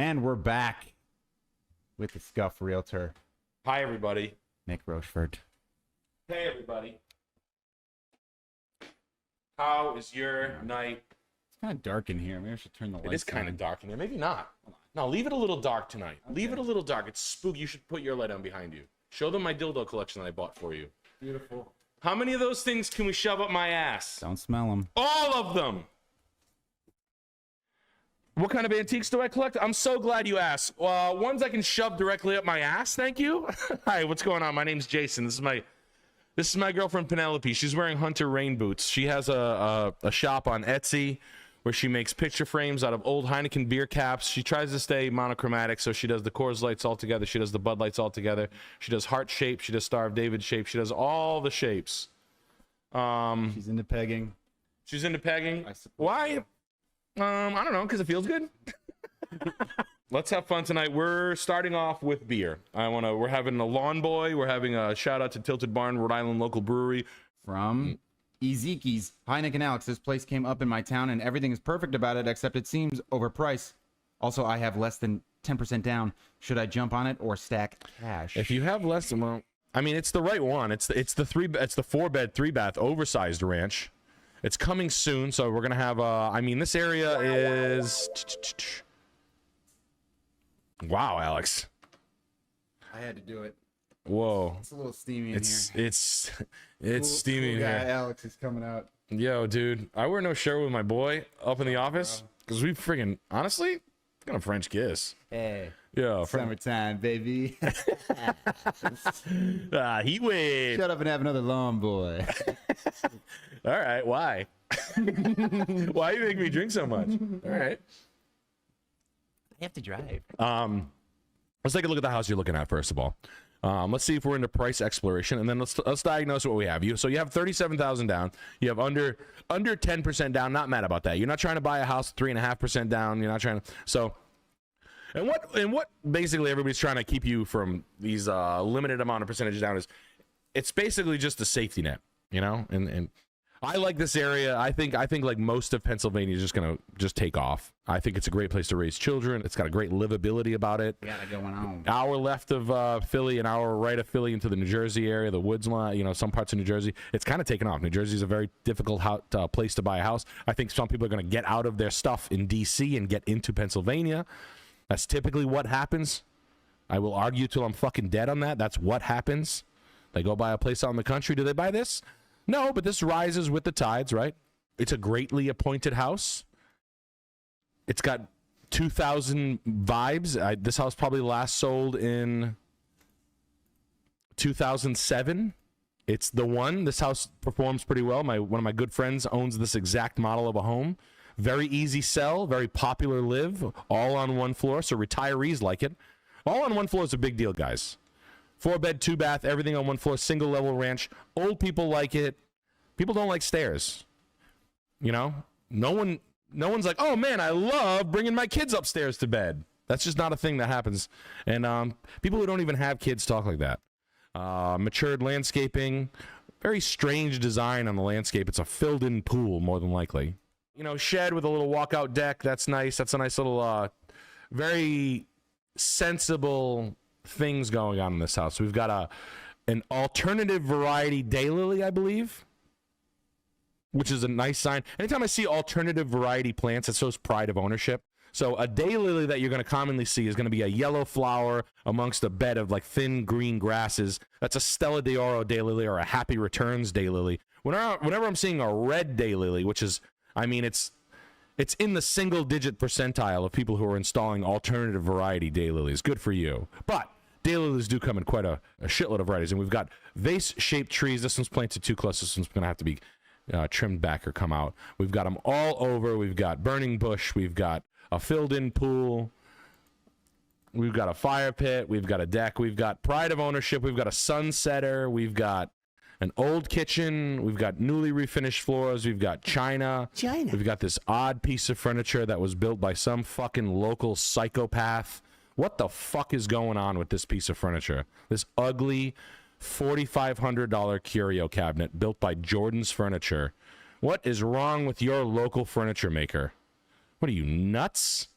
And we're back with the Scuffed Realtor, Hi, everybody. Nick Rochefort. Hey, everybody. How is your night? It's kind of dark in here. Maybe I should turn the lights on. It is kind of dark in there. Maybe not. No, leave it a little dark tonight. Okay. Leave it a little dark. It's spooky. You should put your light on behind you. Show them my dildo collection that I bought for you. Beautiful. How many of those things can we shove up my ass? Don't smell them. All of them. What kind of antiques do I collect? I'm so glad you asked. Ones I can shove directly up my ass. Thank you. Hi, what's going on? My name's Jason. This is my girlfriend Penelope. She's wearing hunter rain boots. She has a shop on Etsy where she makes picture frames out of old Heineken beer caps. She tries to stay monochromatic, so she does the Coors Lights all together. She does the Bud Lights all together. She does heart shape. She does Star of David shape. She does all the shapes. She's into pegging. She's into pegging. Why? I don't know, because it feels good. Let's have fun tonight. We're starting off with beer. We're having a Lawn Boy. We're having a shout out to Tilted Barn, Rhode Island local brewery. From Ezeki's. Hi, Nick and Alex. This place came up in my town and everything is perfect about it, except it seems overpriced. Also, I have less than 10% down. Should I jump on it or stack cash? If you have less than, well, I mean, it's the right one. It's the 4-bed, 3-bath oversized ranch. It's coming soon, so we're gonna have I mean, this area is wow, Alex. I had to do it. Whoa. It's a little steamy in here. It's steamy in Cool here. guy Alex is coming out. Yo, dude, I wear no shirt with my boy up in the office because we friggin' honestly got a French kiss. Hey. Yo, Summertime, baby. Heat wave. Shut up and have another Lawn Boy. All right, why? Why you make me drink so much? All right. I have to drive. Let's take a look at the house you're looking at first of all. Let's see if we're into price exploration, and then let's diagnose what we have. So you have 37,000 down. You have under 10% down. Not mad about that. You're not trying to buy a house 3.5% down. You're not trying to. So, and what basically everybody's trying to keep you from these limited amount of percentage down is, it's basically just a safety net, you know. And I like this area. I think like most of Pennsylvania is just gonna take off. I think it's a great place to raise children. It's got a great livability about it. Got it going on. Hour left of Philly, an hour right of Philly into the New Jersey area, the woods line, you know, some parts of New Jersey. It's kind of taken off. New Jersey is a very difficult place to buy a house. I think some people are going to get out of their stuff in D.C. and get into Pennsylvania. That's typically what happens. I will argue till I'm fucking dead on that. That's what happens. They go buy a place out in the country. Do they buy this? No, but this rises with the tides, right? It's a greatly appointed house. It's got 2000 vibes. This house probably last sold in 2007. It's the one. This house performs pretty well. One of my good friends owns this exact model of a home. Very easy sell, very popular live, all on one floor, so retirees like it. All on one floor is a big deal, guys. 4-bed, 2-bath, everything on one floor, single level ranch. Old people like it. People don't like stairs. You know, no one's like, oh man, I love bringing my kids upstairs to bed. That's just not a thing that happens. And people who don't even have kids talk like that. Matured landscaping, very strange design on the landscape. It's a filled-in pool, more than likely. You know, shed with a little walkout deck. That's nice. That's a nice little, very sensible things going on in this house. We've got an alternative variety daylily, I believe, which is a nice sign. Anytime I see alternative variety plants, it shows pride of ownership. So a daylily that you're going to commonly see is going to be a yellow flower amongst a bed of like thin green grasses. That's a Stella d'Oro daylily or a Happy Returns daylily. Whenever I'm seeing a red daylily, which is, I mean, it's in the single-digit percentile of people who are installing alternative variety daylilies. Good for you. But daylilies do come in quite a shitload of varieties. And we've got vase-shaped trees. This one's planted too close. This one's going to have to be trimmed back or come out. We've got them all over. We've got burning bush. We've got a filled-in pool. We've got a fire pit. We've got a deck. We've got pride of ownership. We've got a sunsetter. We've got an old kitchen. We've got newly refinished floors. We've got china. We've got this odd piece of furniture that was built by some fucking local psychopath. What the fuck is going on with this piece of furniture? This ugly $4,500 curio cabinet built by Jordan's Furniture. What is wrong with your local furniture maker? What are you, nuts?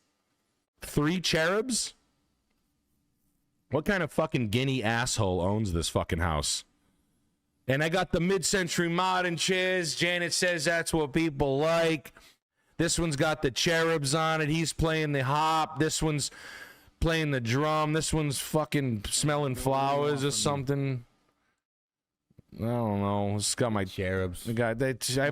3 cherubs? What kind of fucking guinea asshole owns this fucking house? And I got the mid-century modern chairs. Janet says that's what people like. This one's got the cherubs on it. He's playing the harp. This one's playing the drum. This one's fucking smelling flowers or something. I don't know. It's got my Cherubs. I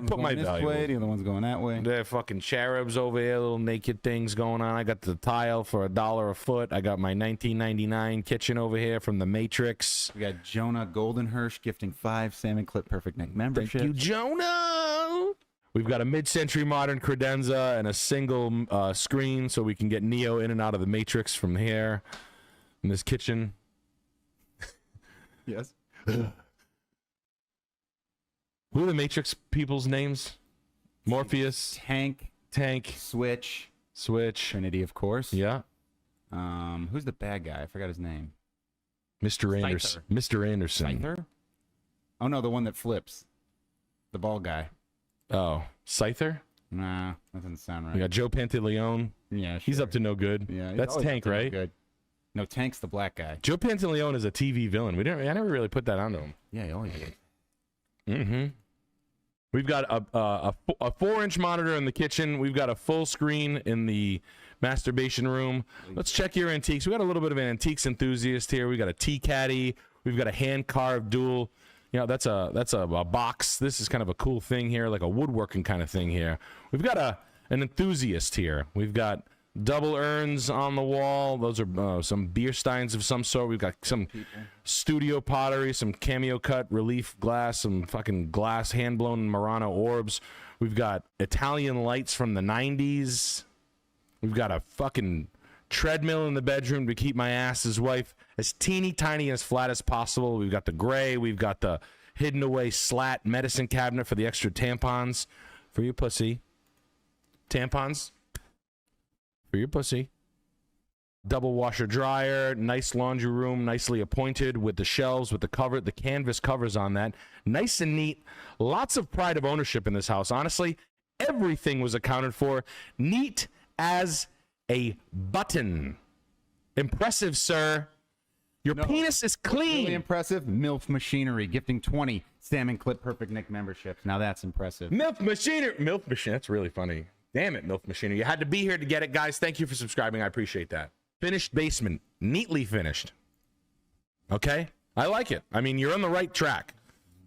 put my this value. way, the other one's going that way. They're fucking cherubs over here, little naked things going on. I got the tile for $1 a foot. I got my 1999 kitchen over here from the Matrix. We got Jonah Goldenhirsch gifting 5 Salmon Clip Perfect Neck memberships. Thank you, Jonah. We've got a mid-century modern credenza and a single screen so we can get Neo in and out of the Matrix from here in this kitchen. Yes. Who are the Matrix people's names? Morpheus, Tank, Tank, Switch, Trinity, of course. yeah. Who's the bad guy? I forgot his name. Mr. Anderson. Mr. Anderson. Scyther? Oh no, the one that flips. The bald guy. Oh, Scyther? Nah, that doesn't sound right. We got Joe Pantaleone. Yeah, He's sure. up to no good. Yeah, he's That's always Tank, up to no right? good. No, Tank's the black guy. Joe Pantaleone is a TV villain. I never really put that onto him. Yeah, he always is. Mm-hmm. We've got a 4-inch monitor in the kitchen. We've got a full screen in the masturbation room. Let's check your antiques. We got a little bit of an antiques enthusiast here. We got a tea caddy. We've got a hand carved dual. You know, that's a box. This is kind of a cool thing here, like a woodworking kind of thing here. We've got an enthusiast here. We've got double urns on the wall. Those are some beer steins of some sort. We've got some studio pottery, some cameo cut relief glass, some fucking glass hand blown Murano orbs. We've got Italian lights from the 90s. We've got a fucking treadmill in the bedroom to keep my ass as wife as teeny tiny and as flat as possible. We've got the gray. We've got the hidden away slat medicine cabinet for the extra tampons for your pussy. Tampons for your pussy. Double washer dryer, nice laundry room, nicely appointed with the shelves, with the cover, the canvas covers on that. Nice and neat. Lots of pride of ownership in this house. Honestly, everything was accounted for. Neat as a button. Impressive, sir. Your penis is clean. Really impressive. MILF Machinery gifting 20 Salmon Clip Perfect Neck memberships. Now that's impressive. MILF Machinery. MILF Machine. That's really funny. Damn it, MILF Machinery. You had to be here to get it, guys. Thank you for subscribing. I appreciate that. Finished basement. Neatly finished. Okay? I like it. I mean, you're on the right track.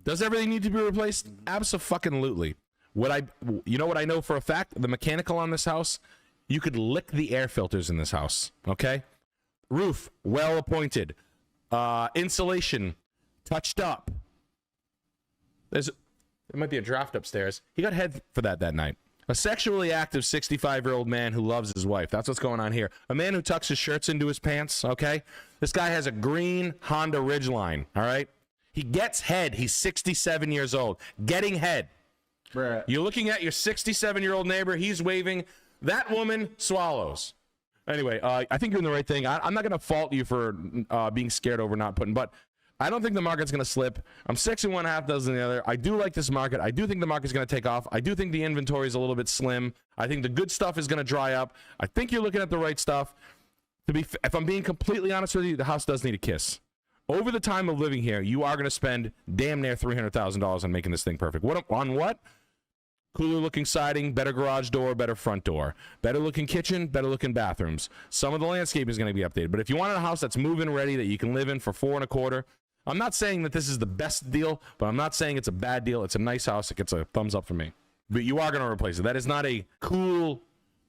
Does everything need to be replaced? Abso-fucking-lutely. You know what I know for a fact? The mechanical on this house, you could lick the air filters in this house. Okay? Roof, well appointed. Insulation, touched up. There might be a draft upstairs. He got head for that night. A sexually active 65-year-old man who loves his wife. That's what's going on here. A man who tucks his shirts into his pants, okay? This guy has a green Honda Ridgeline, all right? He gets head. He's 67 years old. Getting head. Bruh. You're looking at your 67-year-old neighbor. He's waving. That woman swallows. Anyway, I think you're doing the right thing. I'm not going to fault you for being scared over not putting, but I don't think the market's going to slip. I'm 6 and 1/2 dozen the other. I do like this market. I do think the market's going to take off. I do think the inventory is a little bit slim. I think the good stuff is going to dry up. I think you're looking at the right stuff. If I'm being completely honest with you, the house does need a kiss. Over the time of living here, you are going to spend damn near $300,000 on making this thing perfect. On what? Cooler looking siding, better garage door, better front door, better looking kitchen, better looking bathrooms. Some of the landscape is going to be updated. But if you want a house that's move-in ready that you can live in for $4 1/4, I'm not saying that this is the best deal, but I'm not saying it's a bad deal. It's a nice house. It gets a thumbs up from me. But you are going to replace it. That is not a cool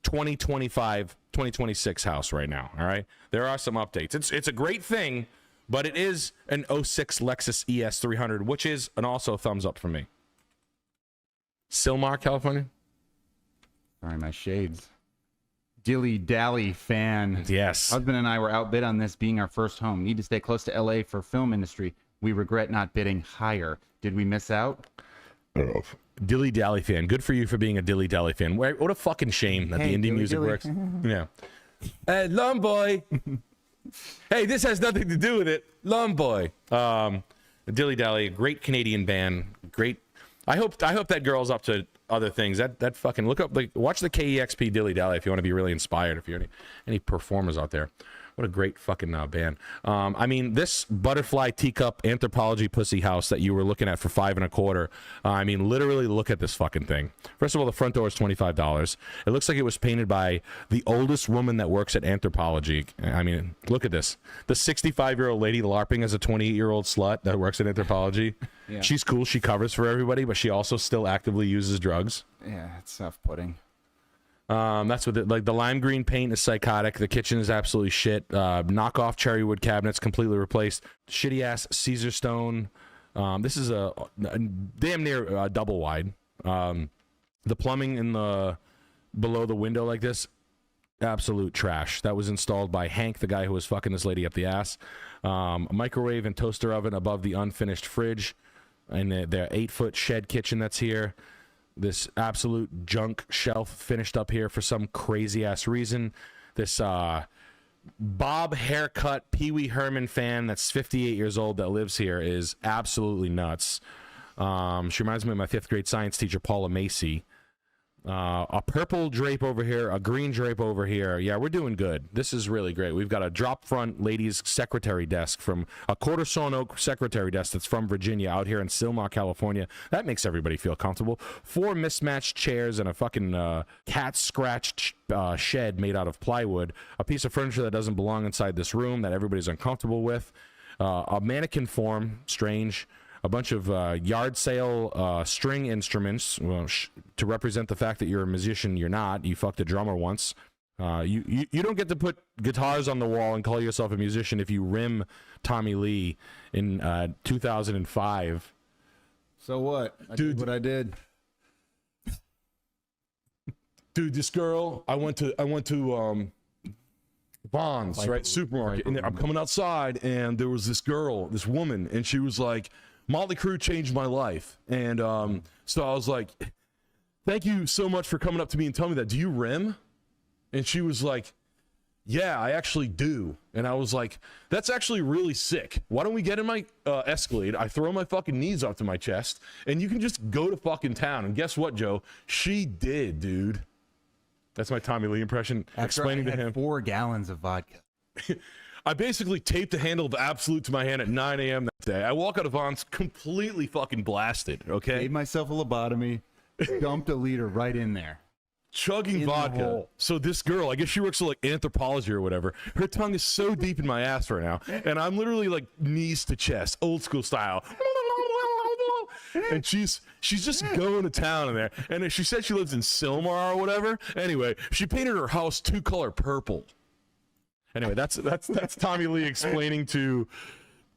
2025, 2026 house right now. All right. There are some updates. It's a great thing, but it is an 06 Lexus ES 300, which is an also thumbs up from me. Sylmar, California. Sorry, my shades. Dilly Dally fan. Yes. Husband and I were outbid on this being our first home. Need to stay close to LA for film industry. We regret not bidding higher. Did we miss out? Dilly Dally fan. Good for you for being a Dilly Dally fan. What a fucking shame that the indie Dilly music Dilly. works. Yeah. Lawn boy. Hey, this has nothing to do with it. Lawn boy. Dilly Dally, great Canadian band. Great. I hope that girl's up to other things. That fucking look up, like, watch the KEXP Dilly Dally if you want to be really inspired. If you're any performers out there, what a great fucking band. I mean, this butterfly teacup Anthropologie pussy house that you were looking at for $5.25. I mean, literally look at this fucking thing. First of all, the front door is $25. It looks like it was painted by the oldest woman that works at Anthropologie. I mean, look at this. The 65-year-old lady LARPing as a 28-year-old slut that works at Anthropologie. Yeah. She's cool. She covers for everybody, but she also still actively uses drugs. Yeah, it's off-putting. That's what like the lime green paint is psychotic. The kitchen is absolutely shit. Knockoff cherry wood cabinets completely replaced. Shitty ass Caesar stone. This is a damn near double wide. The plumbing in the below the window like this, absolute trash. That was installed by Hank, the guy who was fucking this lady up the ass. A microwave and toaster oven above the unfinished fridge, and their 8-foot shed kitchen that's here. This absolute junk shelf finished up here for some crazy ass reason. This Bob haircut Pee Wee Herman fan that's 58 years old that lives here is absolutely nuts. She reminds me of my 5th grade science teacher, Paula Macy. A purple drape over here, a green drape over here. Yeah, we're doing good. This is really great. We've got a drop front ladies secretary desk from a quarter sawn oak secretary desk that's from Virginia out here in Sylmar, California. That makes everybody feel comfortable. 4 mismatched chairs and a fucking cat scratched shed made out of plywood. A piece of furniture that doesn't belong inside this room that everybody's uncomfortable with. A mannequin form, strange. A bunch of yard sale string instruments to represent the fact that you're a musician. You're not. You fucked a drummer once. You don't get to put guitars on the wall and call yourself a musician if you rim Tommy Lee in 2005. So what? Dude, what I did. Dude, this girl, I went to Vons, right, supermarket, and I'm coming outside, and there was this girl, this woman, and she was like, Motley Crue changed my life. And so I was like, thank you so much for coming up to me and telling me that. Do you rim? And she was like, yeah, I actually do. And I was like, that's actually really sick. Why don't we get in my Escalade? I throw my fucking knees up to my chest, and you can just go to fucking town. And guess what, Joe? She did, dude. That's my Tommy Lee impression. After explaining I had to him 4 gallons of vodka. I basically taped the handle of Absolute to my hand at 9 a.m. that day. I walk out of Vons completely fucking blasted, okay? Gave myself a lobotomy, dumped a liter right in there. Chugging in vodka. So this girl, I guess she works at like Anthropologie or whatever. Her tongue is so deep in my ass right now. And I'm literally like knees to chest, old school style. And she's just going to town in there. And she said she lives in Sylmar or whatever. Anyway, she painted her house 2-color purple. Anyway, that's Tommy Lee explaining to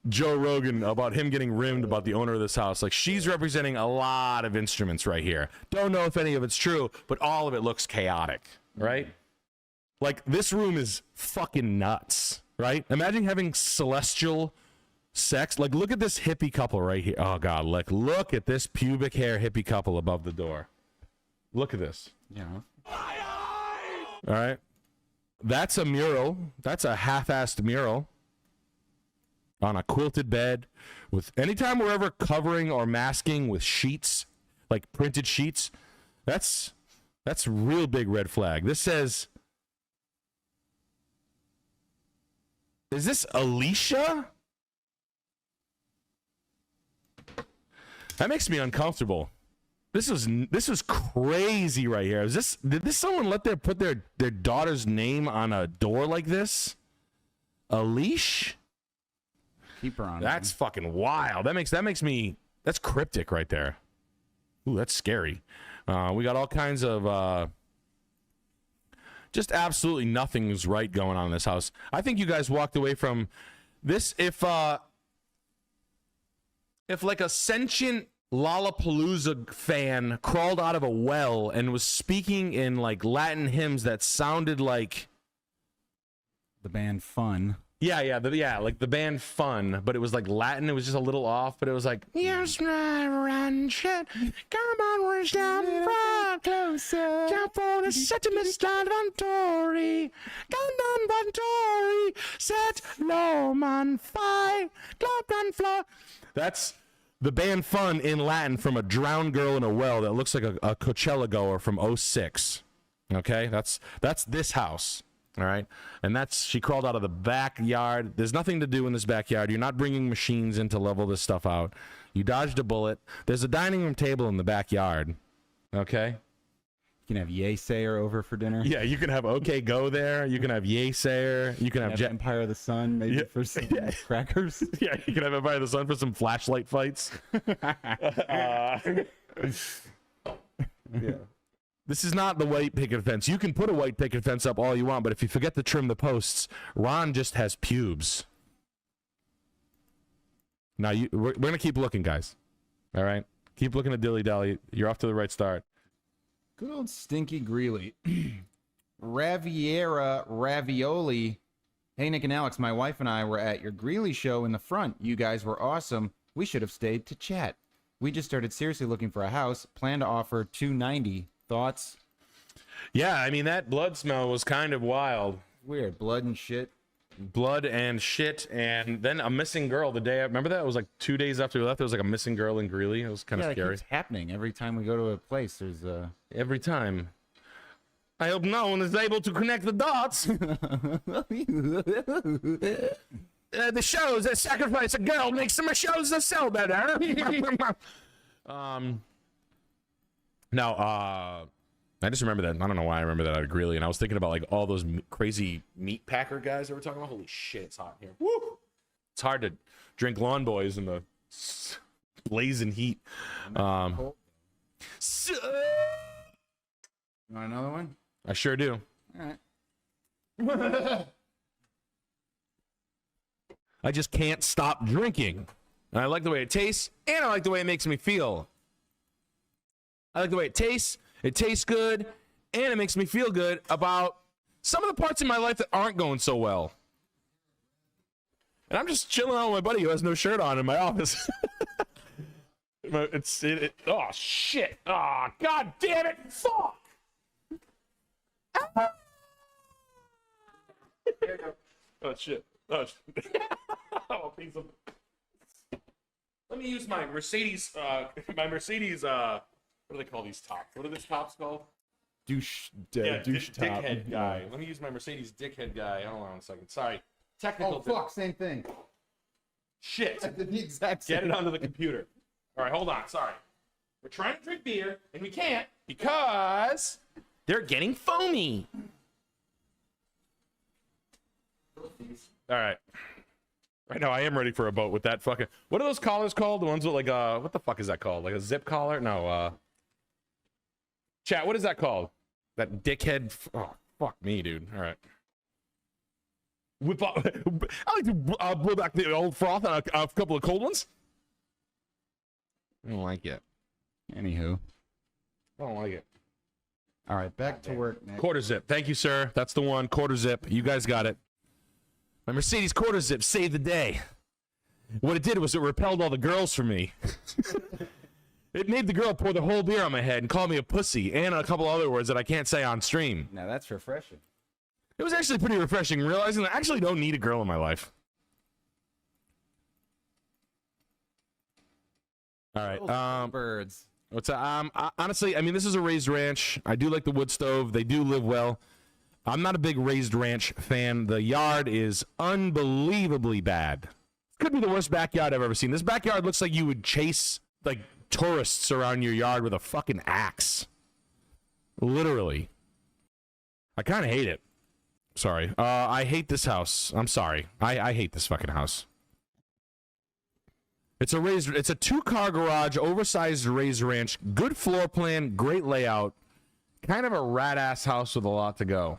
Joe Rogan about him getting rimmed about the owner of this house. Like, she's representing a lot of instruments right here. Don't know if any of it's true, but all of it looks chaotic, right? Like, this room is fucking nuts, right? Imagine having celestial sex. Like, look at this hippie couple right here. Oh, God, look at this pubic hair hippie couple above the door. Look at this. Yeah. All right. That's a mural. That's a half-assed mural on a quilted bed. With anytime we're ever covering or masking with sheets, like printed sheets, that's a real big red flag. This says, is this Alicia? That makes me uncomfortable. This was crazy right here. Did this someone put their daughter's name on a door like this? A leash? Keep her on. That's fucking wild. That's cryptic right there. Ooh, that's scary. We got all kinds of just absolutely nothing's right going on in this house. I think you guys walked away from this if like a sentient Lollapalooza fan crawled out of a well and was speaking in like Latin hymns that sounded like the band Fun. Yeah, like the band Fun, but it was like Latin. It was just a little off, but it was like, yes, run, shit. Come on, we're down front, closer. Jump on a settlement stand on Tory. Come down, Bontori. Set low man, fight. Club and floor. That's The band Fun in Latin from a drowned girl in a well that looks like a Coachella goer from '06. Okay, that's this house. All right, and she crawled out of the backyard. There's nothing to do in this backyard. You're not bringing machines in to level this stuff out. You dodged a bullet. There's a dining room table in the backyard. Okay. You can have Yay Sayer over for dinner. Yeah, you can have OK Go there. You can have Yay Sayer. You can have Empire of the Sun maybe for some crackers. Yeah, you can have Empire of the Sun for some flashlight fights. Yeah. This is not the white picket fence. You can put a white picket fence up all you want, but if you forget to trim the posts, Ron just has pubes. Now, we're going to keep looking, guys. All right? Keep looking at Dilly Dally. You're off to the right start. Good old stinky Greely. Raviera Ravioli. Hey, Nick and Alex, my wife and I were at your Greely show in the front. You guys were awesome. We should have stayed to chat. We just started seriously looking for a house. Plan to offer $290. Thoughts? Yeah, I mean, that blood smell was kind of wild. Weird. Blood and shit. Blood and shit, and then a missing girl the day. Remember that? It was like 2 days after we left. There was like a missing girl in Greely. It was kind of scary. It's happening every time we go to a place. There's every time. I hope no one is able to connect the dots. The shows that sacrifice a girl makes some shows that sell better. Now, I just remember that. I don't know why I remember that out of Greely, and I was thinking about like all those crazy meat packer guys that we're talking about. Holy shit, it's hot here. Woo! It's hard to drink Lawn Boys in the blazing heat. You want another one? I sure do. All right. I just can't stop drinking. And I like the way it tastes, and I like the way it makes me feel. I like the way it tastes. It tastes good, and it makes me feel good about some of the parts in my life that aren't going so well. And I'm just chilling out with my buddy who has no shirt on in my office. Oh, shit. Oh, God damn it. Fuck. Oh, shit. Oh, shit. Oh, piece of... Let me use my Mercedes, what do they call these tops? What are these tops called? Douche top. Dickhead guy. Let me use my Mercedes dickhead guy. Hold on a second. Sorry. Technical. Oh, fuck. Same thing. Shit. The exact same. Get it onto the computer. All right, hold on. Sorry. We're trying to drink beer, and we can't because they're getting foamy. All right. Right now, I am ready for a boat with that fucking... What are those collars called? The ones with like, what the fuck is that called? Like a zip collar? No, Chat, what is that called? That dickhead... Oh, fuck me, dude. All right. Whip up... I like to blow back the old froth on a couple of cold ones. I don't like it. Anywho. I don't like it. All right, back to work, Nick. Quarter zip. Thank you, sir. That's the one. Quarter zip. You guys got it. My Mercedes quarter zip saved the day. What it did was it repelled all the girls from me. It made the girl pour the whole beer on my head and call me a pussy and a couple other words that I can't say on stream. Now that's refreshing. It was actually pretty refreshing, realizing that I actually don't need a girl in my life. All right. Birds. What's honestly, I mean, this is a raised ranch. I do like the wood stove. They do live well. I'm not a big raised ranch fan. The yard is unbelievably bad. Could be the worst backyard I've ever seen. This backyard looks like you would chase like tourists around your yard with a fucking axe. Literally. I kind of hate it. Sorry. I hate this house. I'm sorry. I hate this fucking house. It's a 2-car garage, oversized raised ranch, good floor plan, great layout. Kind of a rat-ass house with a lot to go.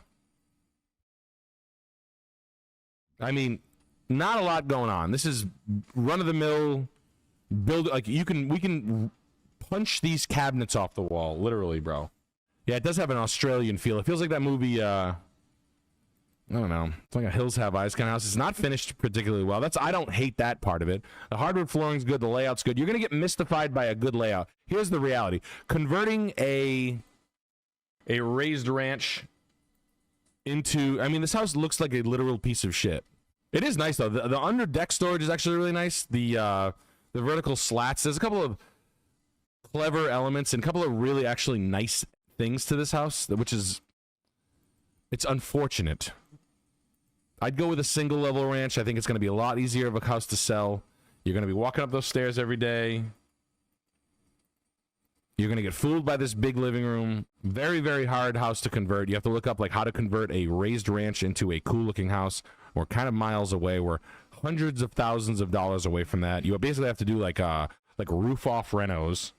I mean, not a lot going on. This is run-of-the-mill build. Like we can punch these cabinets off the wall, literally, bro. Yeah, it does have an Australian feel. It feels like that movie. I don't know. It's like a Hills Have Eyes kind of house. It's not finished particularly well. I don't hate that part of it. The hardwood flooring's good. The layout's good. You're gonna get mystified by a good layout. Here's the reality: converting a raised ranch into. I mean, this house looks like a literal piece of shit. It is nice though. The under deck storage is actually really nice. The The vertical slats. There's a couple of clever elements and a couple of really actually nice things to this house, which is, it's unfortunate. I'd go with a single level ranch. I think it's going to be a lot easier of a house to sell. You're going to be walking up those stairs every day. You're going to get fooled by this big living room. Very, very hard house to convert. You have to look up like how to convert a raised ranch into a cool looking house. We're kind of miles away. We're hundreds of thousands of dollars away from that. You basically have to do like roof off renos.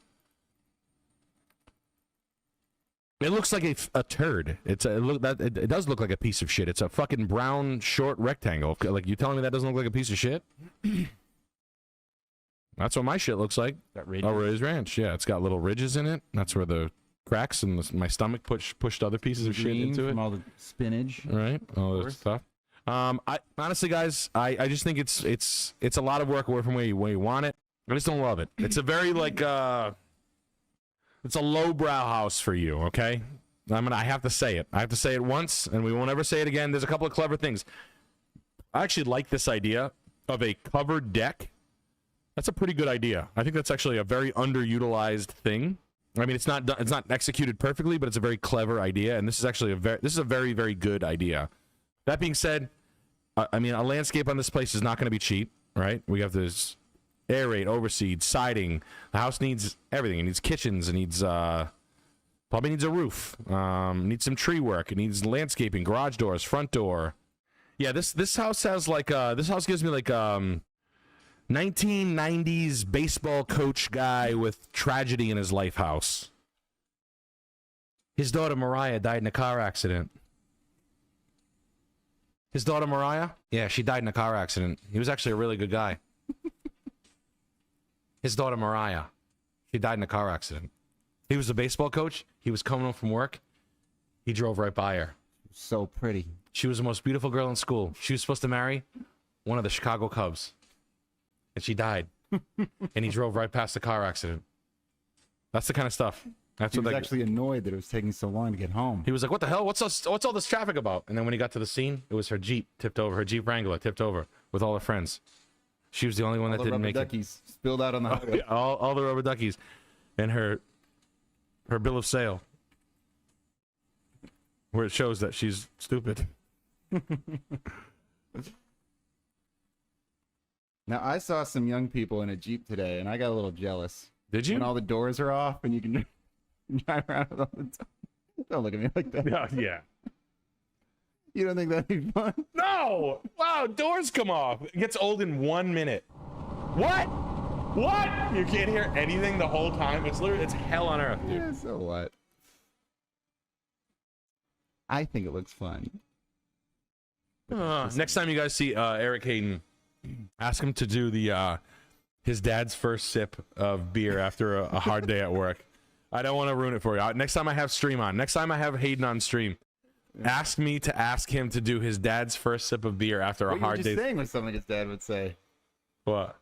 It looks like a turd. It does look like a piece of shit. It's a fucking brown short rectangle. Like, you telling me that doesn't look like a piece of shit? That's what my shit looks like. Got ridges. A raised ranch. Yeah, it's got little ridges in it. That's where the cracks in my stomach pushed other pieces of shit into it. From all the spinach. Right, all this stuff. I honestly, guys, I just think it's a lot of work away from where you want it. I just don't love it. It's a very it's a lowbrow house for you. Okay, I have to say it. I have to say it once, and we won't ever say it again. There's a couple of clever things. I actually like this idea of a covered deck. That's a pretty good idea. I think that's actually a very underutilized thing. I mean, it's not executed perfectly, but it's a very clever idea, and this is actually a very, very good idea. That being said, I mean, a landscape on this place is not going to be cheap, right? We have this aerate, overseed, siding. The house needs everything. It needs kitchens. It needs probably needs a roof. Needs some tree work. It needs landscaping, garage doors, front door. Yeah, this house has like this house gives me like 1990s baseball coach guy with tragedy in his life house. His daughter Mariah died in a car accident. His daughter Mariah? Yeah, she died in a car accident. He was actually a really good guy. His daughter Mariah. She died in a car accident. He was a baseball coach. He was coming home from work. He drove right by her. So pretty. She was the most beautiful girl in school. She was supposed to marry one of the Chicago Cubs. And she died. And he drove right past the car accident. That's the kind of stuff. That's He what was they, actually annoyed that it was taking so long to get home. he was like, what the hell? What's all this traffic about? And then when he got to the scene, it was her Jeep tipped over. Her Jeep Wrangler tipped over with all her friends. She was the only one that didn't make duckies spilled out on the highway. it. All the rubber duckies. And her bill of sale. Where it shows that she's stupid. Now, I saw some young people in a Jeep today, and I got a little jealous. Did you? When all the doors are off and you can drive around with all the Don't look at me like that. Yeah. You don't think that'd be fun? No! Wow, doors come off. It gets old in 1 minute. What? What? You can't hear anything the whole time? It's hell on earth, dude. Yeah, so what? I think it looks fun. Next time you guys see Erick Hayden, ask him to do the his dad's first sip of beer after a hard day at work. I don't want to ruin it for you. Next time I have stream on. Next time I have Hayden on stream. Ask me to ask him to do his dad's first sip of beer after a hard day. What you just saying was something his dad would say. What?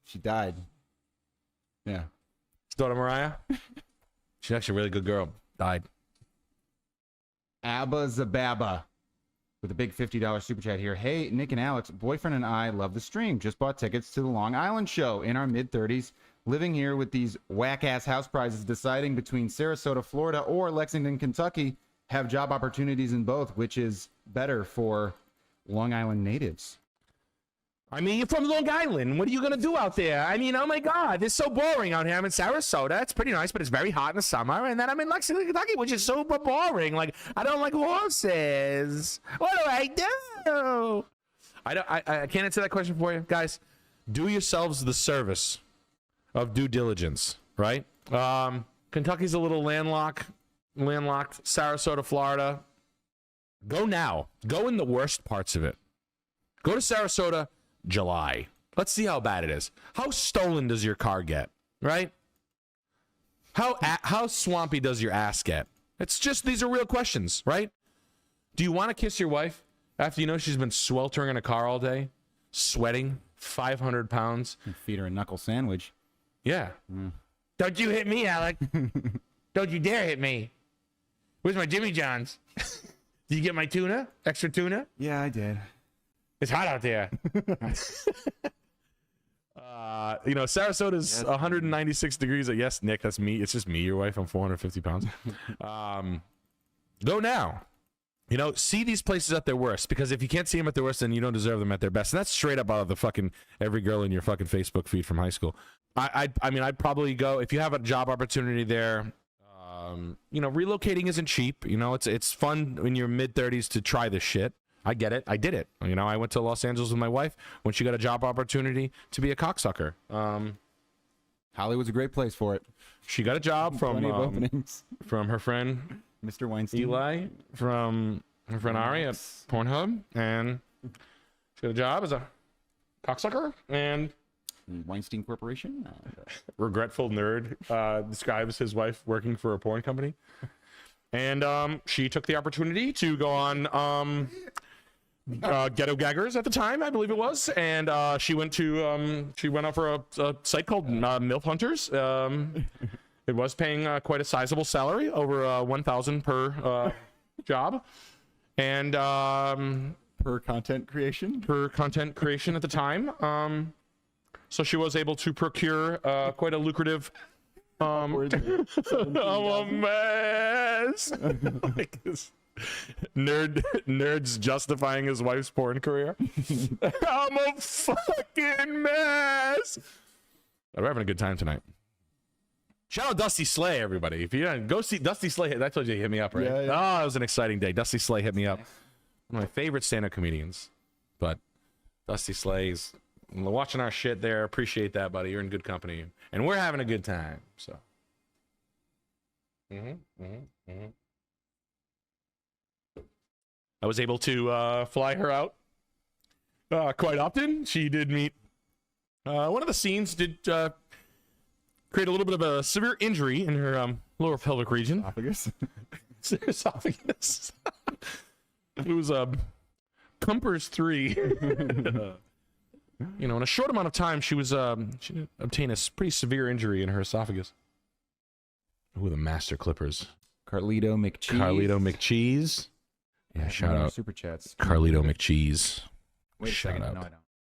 She died. Yeah. His daughter Mariah? She's actually a really good girl. Died. Abba Zababa with a big $50 super chat here. Hey, Nick and Alex, boyfriend and I love the stream. Just bought tickets to the Long Island show in our mid-30s. Living here with these whack-ass house prizes, deciding between Sarasota, Florida or Lexington, Kentucky. Have job opportunities in both, which is better for Long Island natives. I mean, you're from Long Island. What are you going to do out there? I mean, oh my God, it's so boring out here. I'm in Sarasota. It's pretty nice, but it's very hot in the summer. And then I'm in Lexington, Kentucky, which is super boring. Like, I don't like horses. What do I do? I can't answer that question for you. Guys, do yourselves the service of due diligence, right? Kentucky's a little landlocked. Sarasota, Florida. Go now. Go in the worst parts of it. Go to Sarasota, July. Let's see how bad it is. How stolen does your car get, right? How swampy does your ass get? It's just, these are real questions, right? Do you want to kiss your wife after you know she's been sweltering in a car all day, sweating, 500 pounds? And feed her a knuckle sandwich. Yeah. Don't you hit me, Alec. Don't you dare hit me. Where's my Jimmy John's? Did you get my tuna? Extra tuna? Yeah, I did. It's hot out there. You know, Sarasota's 196 degrees. Yes, Nick, that's me. It's just me, your wife. I'm 450 pounds. Go now. You know, see these places at their worst, because if you can't see them at their worst, then you don't deserve them at their best. And that's straight up out of the fucking every girl in your fucking Facebook feed from high school. I mean, I'd probably go if you have a job opportunity there. You know, relocating isn't cheap. You know, it's fun in your mid-30s to try this shit. I get it. I did it. You know, I went to Los Angeles with my wife when she got a job opportunity to be a cocksucker. Hollywood's a great place for it. She got a job from her friend Mr. Weinstein. Eli, from her friend Ari at Pornhub, and she got a job as a cocksucker. And Weinstein Corporation. regretful nerd describes his wife working for a porn company, and she took the opportunity to go on Ghetto Gaggers at the time, I believe it was, and she went out for a site called MILF Hunters. It was paying quite a sizable salary, over $1,000 per job, and Per content creation at the time. So she was able to procure quite a lucrative. I'm a mess. Like this nerd's justifying his wife's porn career. I'm a fucking mess. We're having a good time tonight. Shout out Dusty Slay, everybody. If you don't go see Dusty Slay, I told you he hit me up, right? Yeah. Oh, it was an exciting day. Dusty Slay hit me up. One of my favorite stand-up comedians. But Dusty Slay's watching our shit there. Appreciate that, buddy. You're in good company. And we're having a good time. So. I was able to fly her out quite often. She did meet. One of the scenes did create a little bit of a severe injury in her lower pelvic region. Esophagus. Esophagus. It was Cumpers 3. You know, in a short amount of time, she obtained a pretty severe injury in her esophagus. Ooh, the master clippers. Carlito McCheese. Yeah, shout out. Super chats. Carlito McCheese. Wait a Shout second. out. No, I don't.